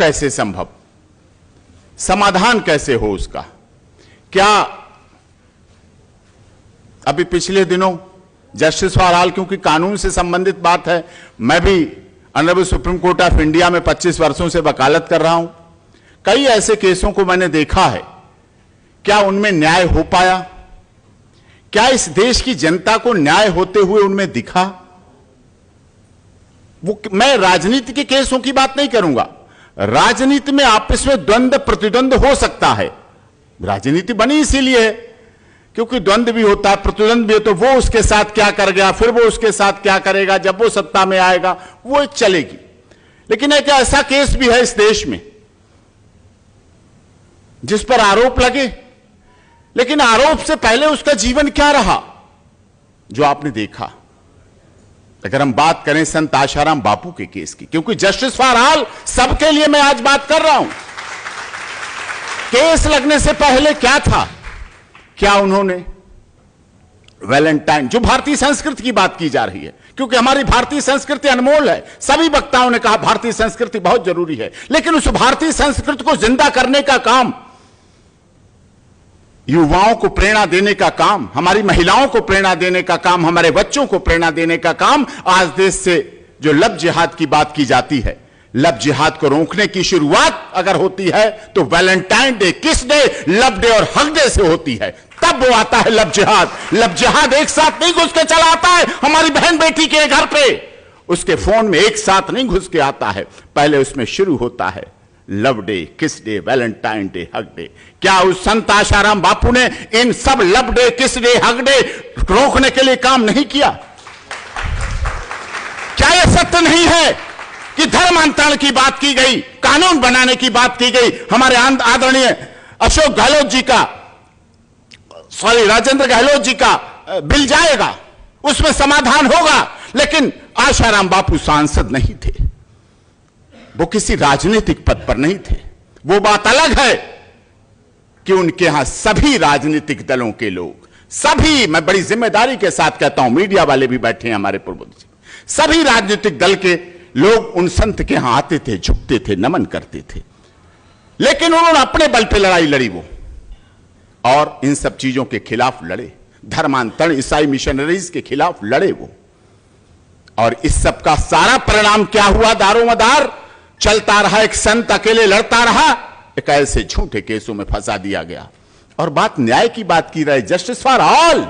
कैसे संभव, समाधान कैसे हो उसका? क्या अभी पिछले दिनों जस्टिस फॉर ऑल, क्योंकि कानून से संबंधित बात है, मैं भी honourable supreme court of India में 25 वर्षों से वकालत कर रहा हूं। कई ऐसे केसों को मैंने देखा है, क्या उनमें न्याय हो पाया? क्या इस देश की जनता को न्याय होते हुए उनमें दिखा? मैं राजनीति के केसों की बात नहीं करूंगा। राजनीति में आपस में द्वंद्व प्रतिद्वंद हो सकता है, राजनीति बनी इसीलिए है क्योंकि द्वंद्व भी होता है, प्रतिद्वंद भी हो, तो वो उसके साथ क्या कर गया, फिर वो उसके साथ क्या करेगा, जब वो सत्ता में आएगा वो चलेगी। लेकिन एक ऐसा केस भी है इस देश में जिस पर आरोप लगे, लेकिन आरोप से पहले उसका जीवन क्या रहा जो आपने देखा। अगर हम बात करें संत आशाराम बापू के केस की, क्योंकि जस्टिस फॉर ऑल सबके लिए मैं आज बात कर रहा हूं। केस लगने से पहले क्या था, क्या उन्होंने वैलेंटाइन, जो भारतीय संस्कृति की बात की जा रही है, क्योंकि हमारी भारतीय संस्कृति अनमोल है, सभी वक्ताओं ने कहा भारतीय संस्कृति बहुत जरूरी है, लेकिन उस भारतीय संस्कृति को जिंदा करने का काम, युवाओं को प्रेरणा देने का काम, हमारी महिलाओं को प्रेरणा देने का काम, हमारे बच्चों को प्रेरणा देने का काम, आज देश से जो लब जिहाद की बात की जाती है, लब जिहाद को रोकने की शुरुआत अगर होती है तो वैलेंटाइन डे, किस डे, लब डे और हक डे से होती है, तब वो आता है लब जिहाद। लब जिहाद एक साथ नहीं घुस के चला आता है हमारी बहन बेटी के घर पे, उसके फोन में एक साथ नहीं घुस के आता है, पहले उसमें शुरू होता है लव डे, किस डे, वैलेंटाइन डे, हक डे। क्या उस संत आशाराम बापू ने इन सब लव डे, किस डे, हक डे रोकने के लिए काम नहीं किया? क्या यह सत्य नहीं है कि धर्मांतरण की बात की गई, कानून बनाने की बात की गई, हमारे आदरणीय अशोक गहलोत जी का, राजेंद्र गहलोत जी का बिल जाएगा, उसमें समाधान होगा, लेकिन आशाराम बापू सांसद नहीं थे, वो किसी राजनीतिक पद पर नहीं थे। वो बात अलग है कि उनके यहां सभी राजनीतिक दलों के लोग, सभी, मैं बड़ी जिम्मेदारी के साथ कहता हूं, मीडिया वाले भी बैठे हैं हमारे पूर्व, सभी राजनीतिक दल के लोग उन संत के यहां आते थे, झुकते थे, नमन करते थे, लेकिन उन्होंने अपने बल पे लड़ाई लड़ी वो, और इन सब चीजों के खिलाफ लड़े, धर्मांतरण, ईसाई मिशनरीज के खिलाफ लड़े वो। और इस सब का सारा परिणाम क्या हुआ? दारोमदार चलता रहा, एक संत अकेले लड़ता रहा, एक ऐसे झूठे केसों में फंसा दिया गया। और बात न्याय की बात की रहे, justice for all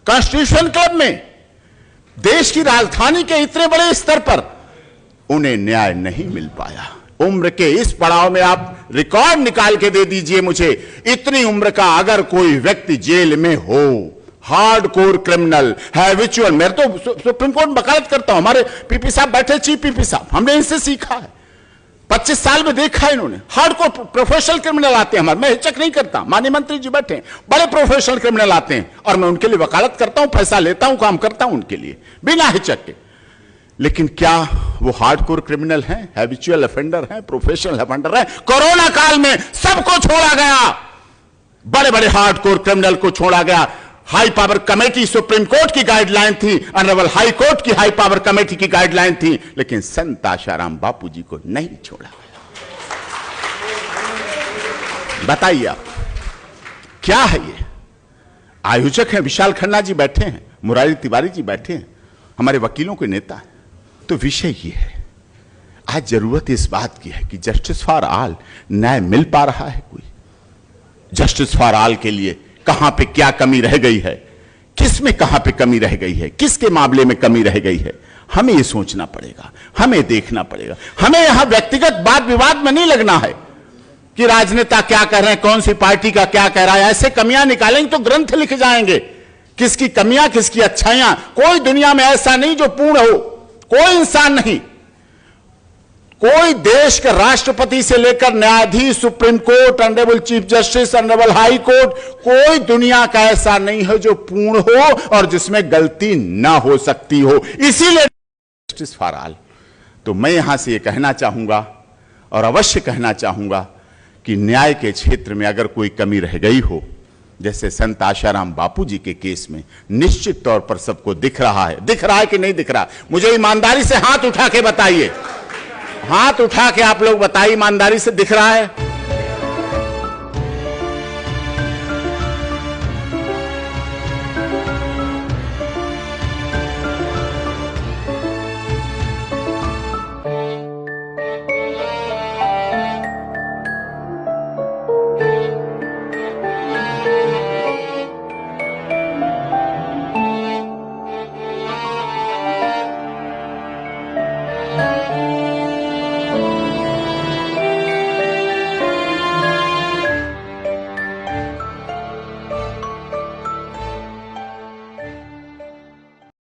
constitution club में, देश की राजधानी के इतने बड़े स्तर पर उन्हें न्याय नहीं मिल पाया। उम्र के इस पड़ाव में आप रिकॉर्ड निकाल के दे दीजिए मुझे, इतनी उम्र का अगर कोई व्यक्ति जेल में हो, हार्डकोर क्रिमिनल, हैबिचुअल, मैं तो सुप्रीम कोर्ट में वकालत करता हूं, हमारे पीपी साहब बैठे, चीफ पीपी साहब, हमने इनसे सीखा है, 25 साल में देखा है इन्होंने। हार्डकोर प्रोफेशनल क्रिमिनल आते हैं हमारे, मैं हिचक नहीं करता, माननीय मंत्री जी बैठे हैं, बड़े प्रोफेशनल क्रिमिनल आते हैं और मैं उनके लिए वकालत करता हूं, पैसा लेता हूं, काम करता हूं उनके लिए बिना हिचक के। लेकिन क्या वो हार्डकोर क्रिमिनल हैं, हैबिचुअल ऑफेंडर हैं, प्रोफेशनल ऑफेंडर हैं? कोरोना काल में सबको छोड़ा गया, बड़े बड़े हार्डकोर क्रिमिनल को छोड़ा गया। High power committee, supreme court की गाइडलाइन थी, ऑनरेबल हाई कोर्ट की हाई पावर कमेटी की गाइडलाइन थी, लेकिन संत आशाराम बापू जी को नहीं छोड़ा गया। बताइए आप, क्या है ये? आयोजक हैं विशाल खन्ना जी बैठे हैं, मुरारी तिवारी जी बैठे हैं, हमारे वकीलों के नेता हैं। तो विषय ये है, आज जरूरत इस बात की है कि जस्टिस फॉर ऑल न्याय मिल पा रहा है? कोई जस्टिस फॉर ऑल के लिए कहां पे क्या कमी रह गई है, किस में कहां पे कमी रह गई है, किसके मामले में कमी रह गई है, हमें यह सोचना पड़ेगा, हमें देखना पड़ेगा। हमें यहां व्यक्तिगत वाद विवाद में नहीं लगना है कि राजनेता क्या कह रहे हैं, कौन सी पार्टी का क्या कह रहा है। ऐसे कमियां निकालेंगे तो ग्रंथ लिख जाएंगे, किसकी कमियां, किसकी अच्छाइयां। कोई दुनिया में ऐसा नहीं जो पूर्ण हो, कोई इंसान नहीं, कोई देश के राष्ट्रपति से लेकर न्यायाधीश, supreme court, honourable chief justice, honourable high court, कोई दुनिया का ऐसा नहीं है जो पूर्ण हो और जिसमें गलती ना हो सकती हो। इसीलिए जस्टिस फॉर ऑल। तो मैं यहां से यह कहना चाहूंगा और अवश्य कहना चाहूंगा कि न्याय के क्षेत्र में अगर कोई कमी रह गई हो, जैसे संत आशाराम बापू जी के केस में निश्चित तौर पर सबको दिख रहा है कि नहीं दिख रहा? मुझे ईमानदारी से हाथ उठा के बताइए, हाथ उठा के आप लोग बताइए, ईमानदारी से दिख रहा है?